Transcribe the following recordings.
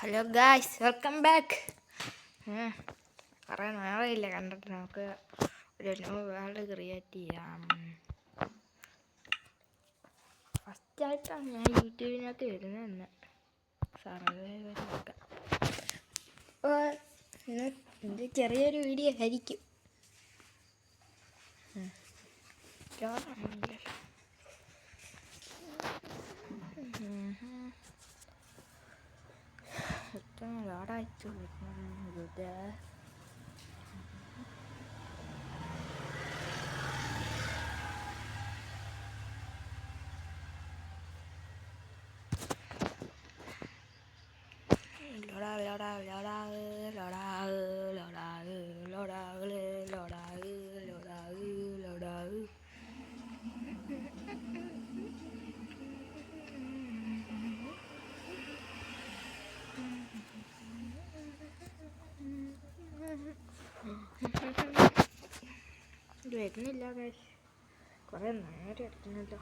Hello guys, welcome back. കുറേ നാളെയില്ല കണ്ടിട്ട്. നമുക്ക് ഒരു ന്യൂ വേൾഡ് ക്രിയേറ്റ് ചെയ്യാം. ഫസ്റ്റായിട്ടാണ് ഞാൻ യൂട്യൂബിനകത്ത് വരുന്നതെന്ന് സർവൈവലൊക്കെ. ഇത് ചെറിയൊരു വീഡിയോ ആയിരിക്കും. ലോഡായിട്ട് വരുന്നത് ഇത് വരുന്നില്ല. കുറെ നേരം എടുക്കണല്ലോ.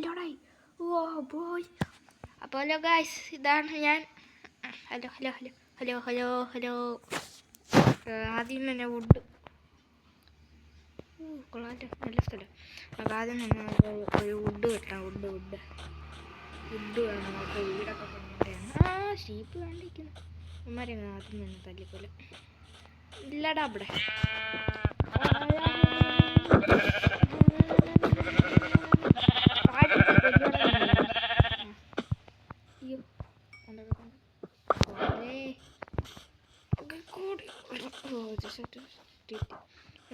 ലോഡായി. ഓ ബോയ്. അപ്പോൾ ഹലോ ഗായ്സ്, ഇതാണ് ഞാൻ. ഹലോ. ആദ്യം തന്നെ വുഡ് കൊള്ളാൻ്റെ നല്ല സ്ഥലം. അപ്പോൾ ആദ്യം തന്നെ ഒരു വുഡ് വെട്ടാം. വുഡ് വേണം. നമുക്ക് വീടൊക്കെ പണിയാണ്. ഷീപ്പ് വേണ്ടിയിരിക്കുന്നു. ഉമ്മാരെ ആദ്യം തന്നെ തല്ലിക്കൊല്ല ഇല്ലടാ അവിടെ.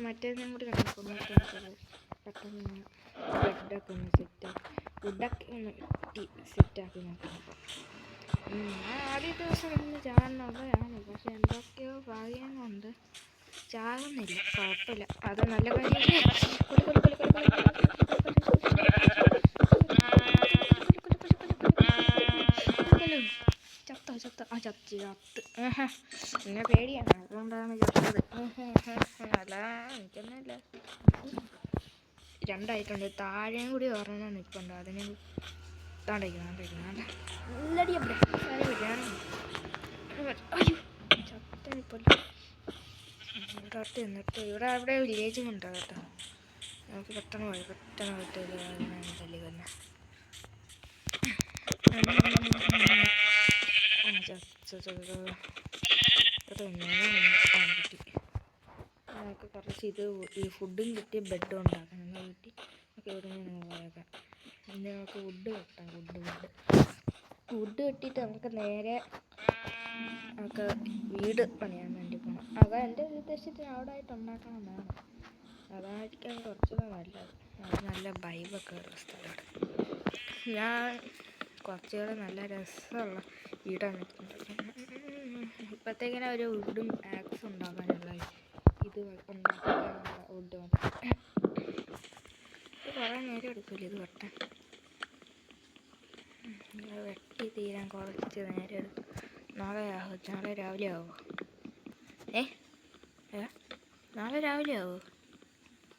മറ്റേതിനും കൂടി കണ്ടിട്ടുണ്ട്. പെട്ടെന്ന് ബെഡൊക്കെ ഒന്ന് സെറ്റാക്കി നോക്കണം. ഞാൻ ആദ്യ ദിവസം ഒന്ന് ചാടുന്നുള്ളതാണ്, പക്ഷെ എന്തൊക്കെയോ ഭാഗ്യം കൊണ്ട് ചാകുന്നില്ല. കുഴപ്പമില്ല, അത് നല്ല കാര്യമല്ലേ. ചത്ത് എന്നെ പേടിയാണ്, അതുകൊണ്ടാണ് ചത്തത്. അല്ല, എനിക്കൊന്നുമില്ല. രണ്ടായിട്ടുണ്ട്. താഴെയും കൂടി ഒരെണ്ണം നിൽപ്പുണ്ട്. അതിനെ ചത്ത എന്നിട്ട് ഇവിടെ അവിടെ വില്ലേജും ഉണ്ടോ കേട്ടോ. നമുക്ക് പെട്ടെന്ന് പോയിട്ട് തല്ലിക്കൊന്നെ. നമുക്ക് കുറച്ച് ഈ ഫുഡും കിട്ടി ബെഡും ഉണ്ടാക്കണം. വീട്ടിൽ നമുക്ക് എവിടെ നിന്ന് പോയേക്കാം. പിന്നെ നമുക്ക് വുഡ് വെട്ടാം. വുഡ് വെട്ടിയിട്ട് നമുക്ക് നേരെ നമുക്ക് വീട് പണിയാൻ വേണ്ടി പോകണം. അതാ എൻ്റെ ഉദ്ദേശത്തിന് അവിടെ ആയിട്ട് ഉണ്ടാക്കണം എന്നാണ്. അതായിരിക്കും കുറച്ചുകൂടെ നല്ലത്. അത് നല്ല വൈബൊക്കെ ഉള്ള സ്ഥലമാണ്. ഞാൻ കുറച്ചുകൂടെ നല്ല രസമുള്ള വീടാണ് ഇപ്പോഴത്തേക്കിനെ ഒരു വുഡും ആക്സ് ഉണ്ടാക്കാനുള്ള ഇത് ഉണ്ടാക്കാനുള്ള വുഡ് മതി. കുറേ നേരം എടുക്കില്ല ഇത് വെട്ടാൻ. വെട്ടി തീരാൻ കുറച്ച് നേരം എടുക്കും. നാളെ രാവിലെ ആവുമോ? നാളെ രാവിലെ ആവുമോ?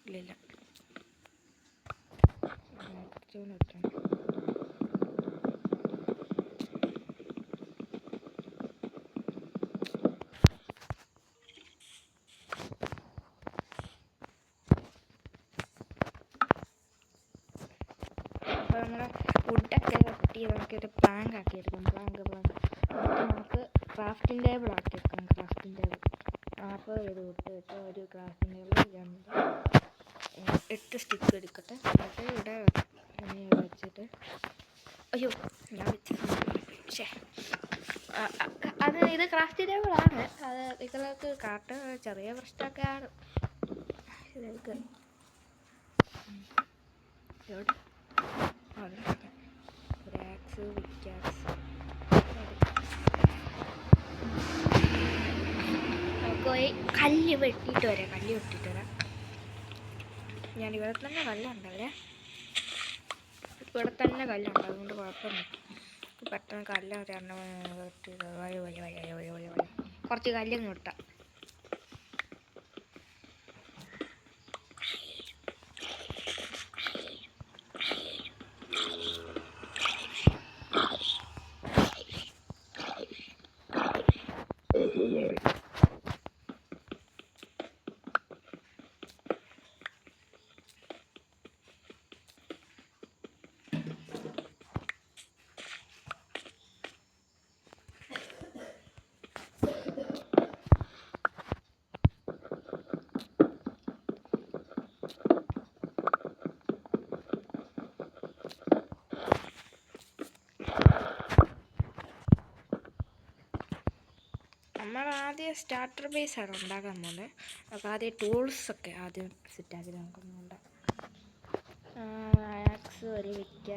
ഇല്ല, കുറച്ചുകൂടെ വെട്ടണം. അപ്പോൾ നമ്മുടെ വുഡൊക്കെ വെട്ടി നമുക്കൊരു പ്ലാങ്ക് ആക്കിയെടുക്കാം. പ്ലാങ്ക് നമുക്ക് ക്രാഫ്റ്റിംഗ് ടേബിൾ ആക്കിയെടുക്കാം. അപ്പോൾ ഇത് വിട്ട് ഒരു ക്രാഫ്റ്റിംഗ് ടേബിൾ 8 സ്റ്റിക്ക് എടുക്കട്ടെ. എന്നിട്ട് ഇവിടെ വെച്ചിട്ട് ഞാൻ വെച്ച ഇത് ക്രാഫ്റ്റിംഗ് ടേബിളാണ്. അത് നിങ്ങൾക്ക് കാട്ട് ചെറിയ പ്രശ്നമൊക്കെയാണ്. ഇതൊക്കെ ഒരു ആക്സ് വിക്കാക്സ് നമുക്ക് പോയി കല്ല് വെട്ടിയിട്ട് വരാം. ഞാനിവിടെ തന്നെ കല്ലുണ്ടല്ലേ. അതുകൊണ്ട് കുഴപ്പമില്ല. പെട്ടെന്ന് കല്ല് കുറച്ച് കല്ലങ്ങ് ഇട്ടാം. നമ്മൾ ആദ്യം സ്റ്റാർട്ടർ ബേസാണ് ഉണ്ടാക്കാൻ പോകുന്നത്. നമുക്ക് ആദ്യം ടൂൾസൊക്കെ ആദ്യം സെറ്റാക്കി നോക്കുന്നുണ്ട്. ആക്സ് ഒരു വിറ്റ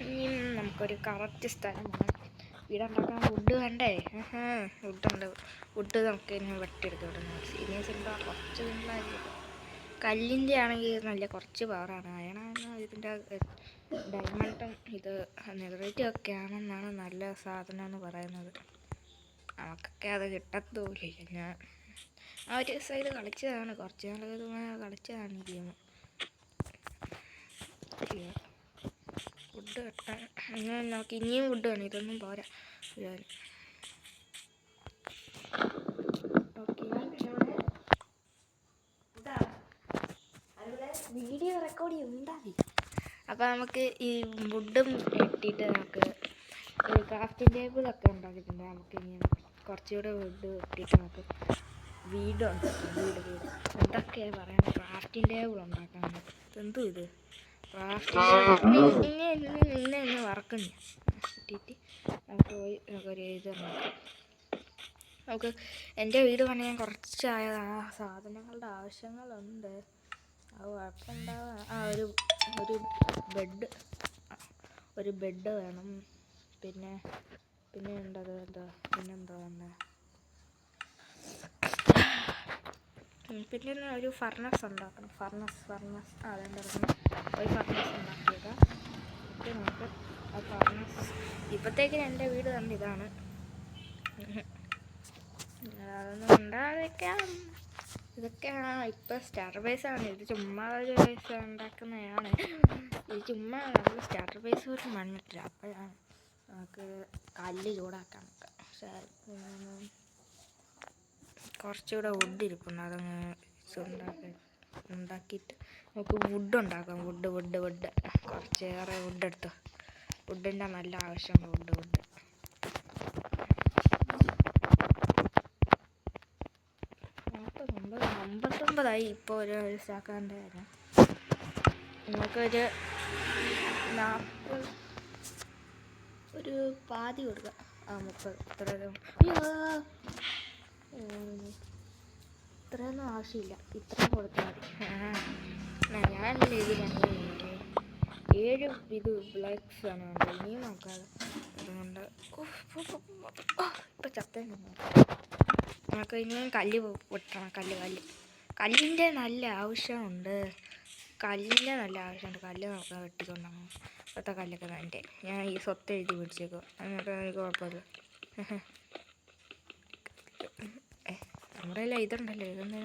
ഇനി നമുക്കൊരു കറക്റ്റ് സ്ഥലം വേണം. വീടുണ്ടാക്കാൻ വുഡ് വേണ്ടേ? വുഡുണ്ട്. വുഡ് നമുക്ക് ഇനി വെട്ടിയെടുക്കാം. ഇനി സിമ്പിൾ, കുറച്ച് സിമ്പിളായിരിക്കും. കല്ലിൻ്റെ ആണെങ്കിൽ നല്ല കുറച്ച് പവറാണ്. അയണാണ് ഇതിൻ്റെ ഡയമണ്ടും ഇത് നെതറൈറ്റും ഒക്കെ ആണെന്നാണ് നല്ല സാധനം എന്ന് പറയുന്നത്. നമുക്കൊക്കെ അത് കിട്ടത്തുമില്ല. ഞാൻ ആ ഒരു സൈഡ് കളിച്ചതാണ്, കുറച്ച് നാൾ കളിച്ചതാണ് ഈ ഗെയിം. വുഡ് വെട്ടാൻ അങ്ങനെ നമുക്ക് ഇനിയും വുഡ് വേണം, ഇതൊന്നും പോരാ. വീഡിയോ റെക്കോർഡ് ചെയ്യുന്നുണ്ടാവി. അപ്പോൾ നമുക്ക് ഈ വുഡും വെട്ടിയിട്ട് നമുക്ക് ഒരു ക്രാഫ്റ്റിംഗ് ടേബിളൊക്കെ ഉണ്ടാക്കിയിട്ടുണ്ട്. നമുക്ക് ഇങ്ങനെ കുറച്ചുകൂടെ വുഡ് വെട്ടിയിട്ട് നമുക്ക് വീട് എന്തൊക്കെയാണ് പറയുന്നത്, ക്രാഫ്റ്റിംഗ് ടേബിൾ ഉണ്ടാക്കാൻ. എന്തോ ഇത് ക്രാഫ്റ്റിംഗ് നിന്നെ വറക്കുന്നു കിട്ടിയിട്ട് നമുക്ക് പോയി നമുക്കൊരു ഇത് ഉണ്ടാക്കാം. നമുക്ക് എൻ്റെ വീട് പണിയാൻ കുറച്ച് സാധനങ്ങളുടെ ആവശ്യങ്ങളുണ്ട്. അത് കുഴപ്പമുണ്ടാവുക. ഒരു ബെഡ് വേണം. പിന്നെ ഉണ്ടത് പിന്നെന്താ വേണ്ടത്? പിന്നെ ഒരു ഫർണസ് ഉണ്ടാക്കണം. ഫർണസ് അതെന്താ ഒരു ഫർണസ് ഉണ്ടാക്കിയേക്കാം. നമുക്ക് ആ ഫർണസ് ഇപ്പോഴത്തേക്കിന് എൻ്റെ വീട് തന്നെ ഇതാണ്. അതൊന്നും ഉണ്ടാകാതിരിക്കാം. ഇതൊക്കെയാണ് ഇപ്പോൾ സ്റ്റാർട്ടർ ബേസാണ്. ഇത് ചുമ്മാ ഒരു ബേസ് ഉണ്ടാക്കുന്നതാണ്. ഇത് ചുമ്മാ നമ്മൾ സ്റ്റാർട്ടർ ബേസ് ഒരു മണ്ണിട്ടില്ല. അപ്പോഴാണ് നമുക്ക് കല്ല് ചൂടാക്കാൻ കുറച്ചുകൂടെ വുഡ് ഇരിക്കുന്നു. അതങ്ങ് ഉണ്ടാക്കിയിട്ട് നമുക്ക് വുഡ് ഉണ്ടാക്കാം. വുഡ് കുറച്ചേറെ വുഡ് എടുത്തു. വുഡിൻ്റെ നല്ല ആവശ്യമുണ്ട്. വുഡ് 59 ഇപ്പോൾ ഒരു സ്റ്റാക്കാൻ്റെ കാര്യം. നമുക്കൊരു 40 ഒരു പാതി കൊടുക്കാം. 30 ഇത്രയൊന്നും ആവശ്യമില്ല. ഇത്രയും കൊടുത്താൽ മതി. ഞാനല്ലേ ഇത് 7 ഇത് ബ്ലാക്സ് ആണ് വേണ്ടത്. ഇനിയും നോക്കാതെ അതുകൊണ്ട് ഇപ്പം ചത്തേനെ. നമുക്ക് ഇനിയും കല്ല് വെട്ടണം. കല്ലിൻ്റെ നല്ല ആവശ്യമുണ്ട്. കല്ല് നമുക്ക് വെട്ടിക്കൊണ്ടാകും. ഇപ്പോഴത്തെ കല്ലൊക്കെ വേണ്ടേ. ഞാൻ ഈ സ്വത്ത് എഴുതി പിടിച്ചേക്കും. അങ്ങനത്തെ എനിക്ക് കുഴപ്പമില്ല. നമ്മുടെ എല്ലാം ഇതുണ്ടല്ലോ. ഇതെന്താ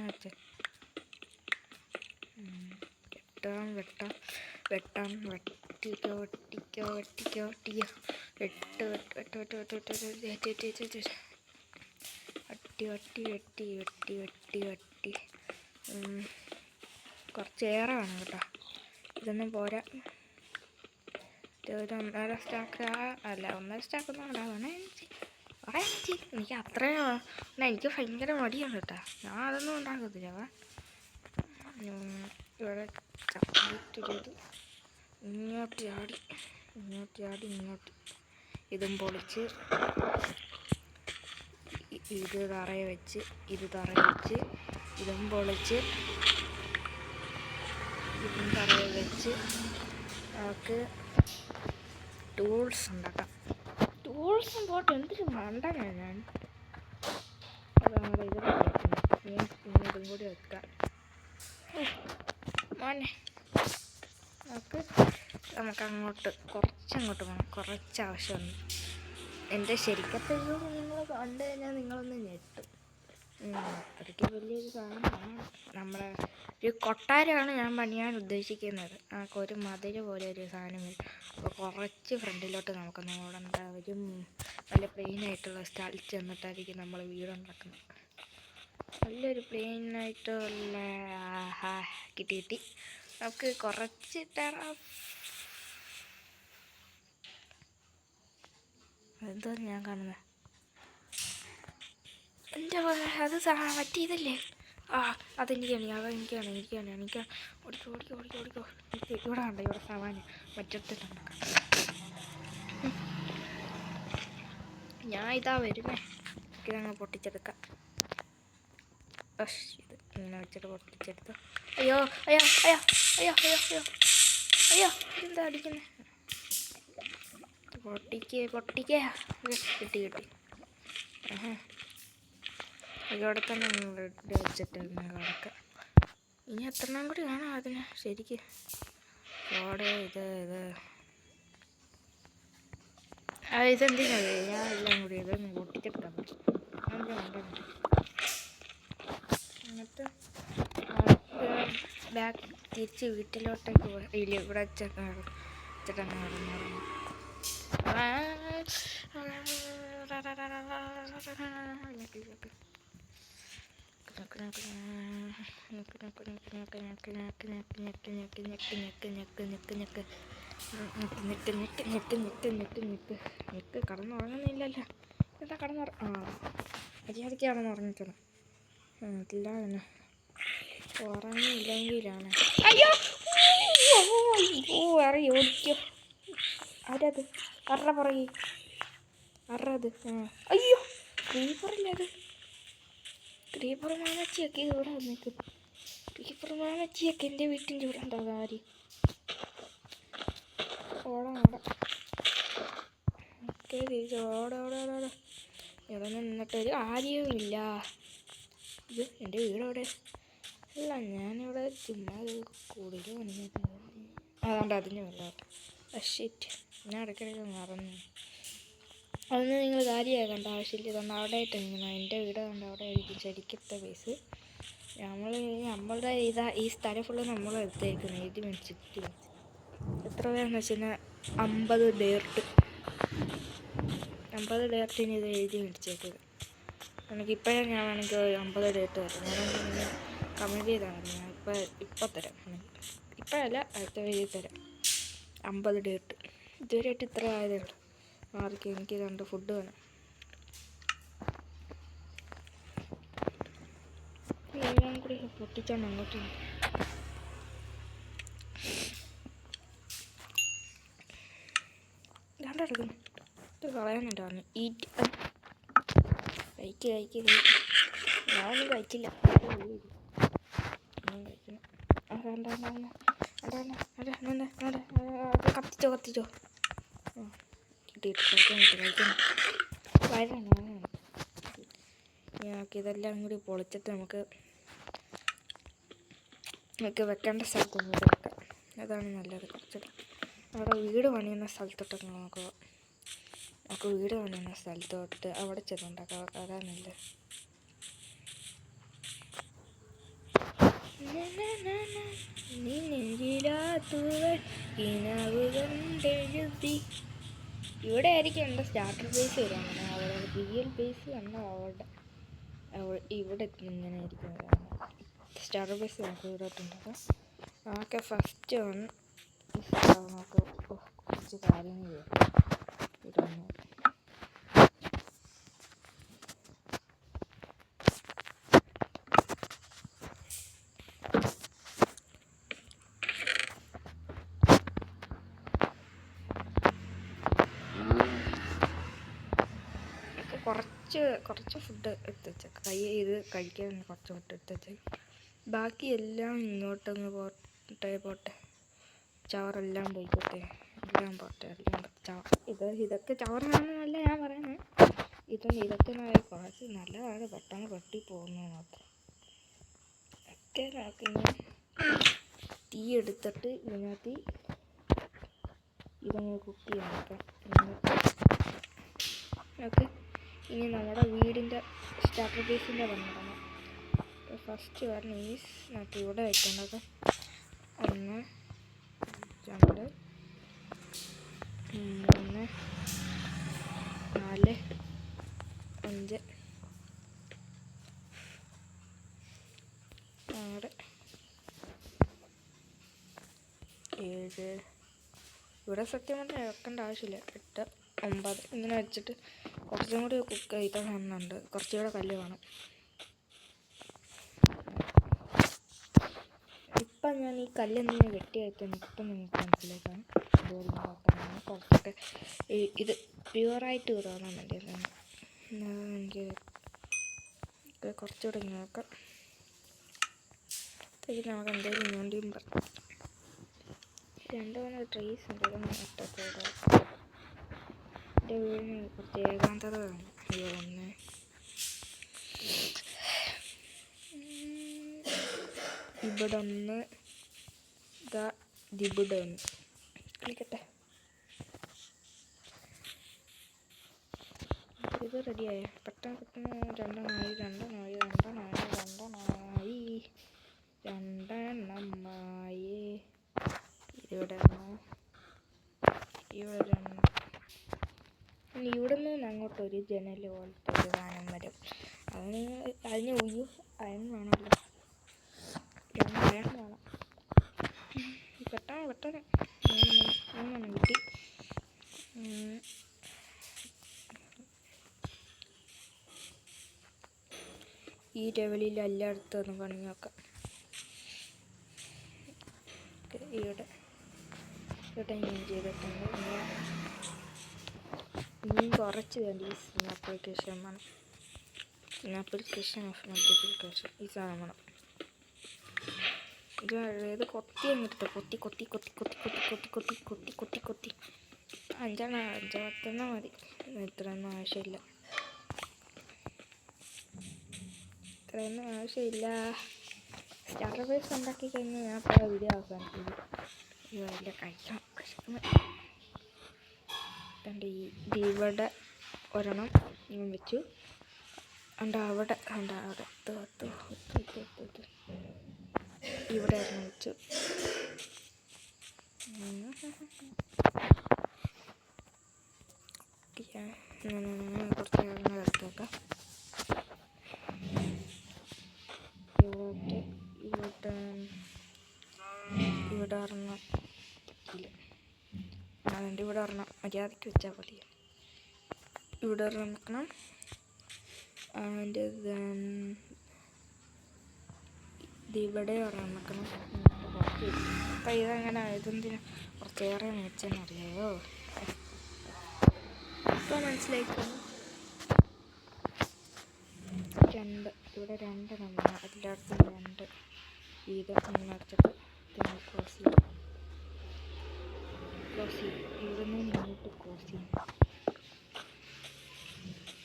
വെച്ചാൽ വെട്ടാം വെട്ടിക്കോ വെട്ടി കുറച്ചേറെ വേണം കേട്ടോ. ഇതൊന്നും പോരാ. ഒരു 1.5 സ്റ്റാക്ക് അല്ല 1.5 സ്റ്റാക്കൊന്നും ഉണ്ടാവണേ. എനിക്ക് അത്രയും എനിക്ക് ഭയങ്കര മടിയാണ് കേട്ടോ. ഞാൻ അതൊന്നും ഉണ്ടാക്കത്തില്ല. ഇവിടെ ഇങ്ങോട്ട് ഇതും പൊളിച്ച് ഇത് തറയെ വെച്ച് ഇതും പൊളിച്ച് ഇതും തറയെ വെച്ച് നമുക്ക് ടൂൾസ് ഉണ്ടാക്കാം. ടൂൾസും പോട്ടെ, എന്തൊരു മണ്ടനാണ് ഞാൻ. അത് നമ്മുടെ ഇതും കൂടി വെക്കാം. മോനെ നമുക്ക് നമുക്ക് അങ്ങോട്ട് കുറച്ചങ്ങോട്ട് പോകണം, കുറച്ച് ആവശ്യമുണ്ട്. എൻ്റെ ശരിക്കത്തെ വ്യൂ നിങ്ങൾ കണ്ടു കഴിഞ്ഞാൽ നിങ്ങളൊന്ന് ഞെട്ടും. അത്രയ്ക്ക് വലിയൊരു സാധനമാണ്. നമ്മുടെ ഒരു കൊട്ടാരമാണ് ഞാൻ പണിയാൻ ഉദ്ദേശിക്കുന്നത്. ഒരു മതിൽ പോലെ ഒരു സാധനം വരും. അപ്പോൾ കുറച്ച് ഫ്രണ്ടിലോട്ട് നമുക്കൊന്ന് ഓടേണ്ട ഒരു നല്ല പ്ലെയിനായിട്ടുള്ള സ്ഥലത്ത് ചെന്നിട്ടായിരിക്കും നമ്മൾ വീടുണ്ടാക്കുന്നത്. നല്ലൊരു പ്ലെയിനായിട്ടുള്ള കിട്ടി നമുക്ക് കുറച്ച് എന്തോ ഞാൻ കാണുന്നത് എൻ്റെ അത് മറ്റേ ഇതല്ലേ? അതെനിക്കാണ് ഓടിക്കോ. ഇവിടെ കണ്ട ഇവിടെ സാമാന്യം മറ്റടുത്തിട്ടുണ്ടാക്കാം. ഞാൻ ഇതാ വരുന്നേ. ഇതങ്ങ് പൊട്ടിച്ചെടുക്കാം. ഇത് ഇങ്ങനെ വെച്ചിട്ട് പൊട്ടിച്ചെടുത്തു. അയ്യോ എന്താ അടിക്കുന്നത്? പൊട്ടിക്കേ കിട്ടി. ഇവിടെ തന്നെ ബ്രെഡ് വെച്ചിട്ട് കിടക്കുക. ഇനി എത്രണ്ണം കൂടി വേണം അതിന് ശരിക്ക്? ഇതെന്തിനാണ് ഞാൻ എല്ലാം കൂടി ഇതൊന്ന് പൊട്ടിച്ചെടുക്കാൻ പറ്റും. എന്നിട്ട് ബാക്ക് തിരിച്ച് വീട്ടിലോട്ടേക്ക് ഇല്ല, ഇവിടെ വെച്ചിട്ടങ്ങ് കിടന്നു. കടന്നുറങ്ങുന്നില്ലല്ലോ. എന്താ മര്യാദയ്ക്കാണെന്ന് ഉറങ്ങിക്കണം. ഇല്ല തന്നെ ഉറങ്ങിയില്ലെങ്കിലാണ്. അയ്യോ ഓടിക്കോ. ആരത്? പുറകെ അത്. അയ്യോ ക്രീപ്പറില്ല. അത് ക്രീപ്പർ മാനച്ചിയൊക്കെ ഇവിടെ വന്നേക്കും. ക്രീപ്പർ മാനച്ചിയൊക്കെ എൻ്റെ വീട്ടിൻ്റെ ഇവിടെ ഉണ്ടാകും. ആര് ഓടാ തിരിച്ച് ഓടാ. ഇവിടെ നിന്നിട്ടൊരു കാര്യവുമില്ല. ഇത് എൻ്റെ വീടവിടെ അല്ല. ഞാനിവിടെ ചുമ്മാ കൂടുതൽ പണിഞ്ഞത്. അതുകൊണ്ട് അതിന് വെള്ളം ഷിറ്റ്. ഞാൻ ഇടയ്ക്കിടയ്ക്ക് മറന്നു. അതൊന്നും നിങ്ങൾ കാര്യമാക്കേണ്ട ആവശ്യമില്ല. ഇതുകൊണ്ട് അവിടെ ആയിട്ട് ഇങ്ങനെ എൻ്റെ വീട് കൊണ്ട് അവിടെ ആയിരിക്കും ശരിക്കത്തെ ബേസ്. നമ്മളുടെ ഈ സ്ഥലം ഫുള്ള് നമ്മൾ എടുത്തേക്കുന്നത്. എഴുതി മേടിച്ചിട്ട് എത്ര പേരെന്ന് വെച്ച് കഴിഞ്ഞാൽ 50 ഡേർട്ടിന് ഇത് എഴുതി മേടിച്ചേക്കത്. എനിക്കിപ്പോഴേ ഞാൻ വേണമെങ്കിൽ 50 ഡേർട്ട് തരാം. ഞാനൊന്ന് കമൻറ്റ് ചെയ്താണ്. ഞാൻ ഇപ്പം തരാം. ഇപ്പോഴല്ല, അടുത്ത എഴുതി തരാം 50 ഡേർട്ട്. ഇതുവരെയായിട്ട് ഇത്ര ആയതേ ഉള്ളൂ. ആർക്കും എനിക്ക് 2 ഫുഡ് വേണം. എല്ലാം കൂടി പൊട്ടിച്ചാണ് അങ്ങോട്ട് കണ്ടെടുക്കുന്നു. ഇത് കളയാനുണ്ടായിരുന്നു. കഴിക്ക്. ഞാനൊന്നും കഴിച്ചില്ല. കത്തിച്ചോ. ഇതെല്ലാം കൂടി പൊളിച്ചിട്ട് നമുക്ക് വെക്കേണ്ട സ്ഥലത്തൊന്നും വെക്കാം. അതാണ് നല്ലത്. കുറച്ചിട്ട് അവിടെ വീട് പണിയുന്ന സ്ഥലത്തോട്ടൊക്കെ നമുക്ക് വീട് പണിയുന്ന സ്ഥലത്തോട്ട് അവിടെ ചെന്നുണ്ടാക്കാം. അതാണ് നല്ലത്. ഇവിടെ ആയിരിക്കും എൻ്റെ സ്റ്റാർട്ടർ ബേസ് വരും. അങ്ങനെ അവിടെ റിയൽ ബേസ് കണ്ട ഇവിടെ ഇങ്ങനെ ആയിരിക്കും സ്റ്റാർട്ടർ ബേസ് നമുക്ക് ഇവിടോട്ടുണ്ടാക്കാം. നമുക്ക് ഫസ്റ്റ് നമുക്ക് കുറച്ച് കാര്യങ്ങൾ ഇടുന്നു. കുറച്ച് ഫുഡ് എടുത്ത് വെച്ചേക്കാം. ഇത് കഴിക്കാൻ കുറച്ച് ഫുഡ് എടുത്ത് വെച്ചേക്കാം. ബാക്കി എല്ലാം ഇങ്ങോട്ടങ്ങ് പോട്ടെ. ചവറെല്ലാം പോയിക്കോട്ടെ. എല്ലാം പോട്ടെ. ഇതൊക്കെ ചവറാണെന്നല്ല ഞാൻ പറയുന്നത്. ഇതൊക്കെ കുറച്ച് നല്ലതാണ്. പെട്ടെന്ന് പൊട്ടി പോകുന്നത് മാത്രം. ഒക്കെ നോക്കി തീ എടുത്തിട്ട് ഇതിനകത്ത് ഇങ്ങനെ കുക്ക് ചെയ്യാൻ നോക്കാം. ഓക്കെ, ഇനി നമ്മുടെ വീടിൻ്റെ സ്റ്റാർട്ടർ ബേസിൻ്റെ പണിയിടണം. ഫസ്റ്റ് പറഞ്ഞ ഈ നമുക്ക് ഇവിടെ വെക്കേണ്ടത് 1 2 3 4 5 6 7. ഇവിടെ സത്യം പറഞ്ഞാൽ വെക്കേണ്ട ആവശ്യമില്ല. 8 9 ഇങ്ങനെ വെച്ചിട്ട് കുറച്ചും കൂടി കുക്ക് ചെയ്ത കാണുന്നുണ്ട്. കുറച്ചുകൂടെ കല്ല് വേണം. ഇപ്പം ഞാൻ ഈ കല്ലെന്തിനെ വെട്ടിയെടുത്തെന്ന് ഇപ്പം നിങ്ങൾക്ക് മനസ്സിലാക്കാം. കുറച്ചൊക്കെ ഇത് പ്യുവറായിട്ട് തോന്നാൻ വേണ്ടിയതാണ്. എനിക്ക് കുറച്ചുകൂടെ നോക്കാം. ഇത് നമുക്ക് എന്തെങ്കിലും വേണ്ടിയും 2 ട്രീസ് ഉണ്ട്. നട്ടത്തോടെ എൻ്റെ വീടിന് കുറച്ച് ഏകാന്തത വേണം. ഇവിടെ 1 ഇവിടെ 1 കളിക്കട്ടെ. ഇത് റെഡിയായ പെട്ടെന്ന് 2 എണ്ണമായി. ഇവിടെ നിന്ന് അങ്ങോട്ടൊരു ജനൽ പോലത്തെ ഒരു സാധനം വരും. അതിന് അയൺ വേണമല്ലോ. 2 അയൺ വേണം. പെട്ടെന്ന് 3 കിട്ടി. ഈ ലെവലിൽ എല്ലായിടത്തും ഒന്ന് പണി നോക്കാം. ഇവിടെ ഞാൻ ചെയ്തിട്ടുണ്ട്. ഇനിയും കുറച്ച് വേണ്ടി ആപ്ലിക്കേഷൻ വേണം. ആപ്ലിക്കേഷൻ ഓഫ് മൾട്ടിപ്ലിക്കേഷൻ ഈ സാധനം വേണം. ഇത് കൊത്തി അങ്ങെടുത്ത് കൊത്തി 5 മതി. ഇത്രയൊന്നും ആവശ്യമില്ല. സ്റ്റാർട്ടർ ബേസ് ഉണ്ടാക്കി കഴിഞ്ഞാൽ ഞാൻ ഇപ്പോൾ വീഡിയോ അവസാനിച്ചത്. ഇതെല്ലാം കഴിക്കണം. ഇവിടെ ഒരെണ്ണം ഞാൻ വെച്ചു. അവിടെ ഇവിടെ ഒരെണ്ണം വെച്ചു. കുറച്ച് എണ്ണ എടുത്തേക്കാം. ഇവിടെ ഒരെണ്ണം ഇല്ല. അതുകൊണ്ട് ഇവിടെ ഒരെണ്ണം മര്യാദയ്ക്ക് വെച്ചാൽ മതി. ഇവിടെ ഒരെണ്ണം വെക്കണം. അതിൻ്റെ ഇവിടെ ഒരെണ്ണം വെക്കണം. അപ്പം ഇതെങ്ങനെ ഇതെന്തിനാ കുറച്ചേറെ വെച്ചെന്നറിയാമോ? ഇപ്പം മനസ്സിലാക്കുന്നു. 2 ഇവിടെ 2 നമ്മൾ എല്ലായിടത്തും 2 വീതം അടച്ചിട്ട് പിന്നെ ക്രോസ് ചെയ്യും. ഇവിടെ നിന്ന് ഇങ്ങോട്ട് ക്രോസ് ചെയ്യും.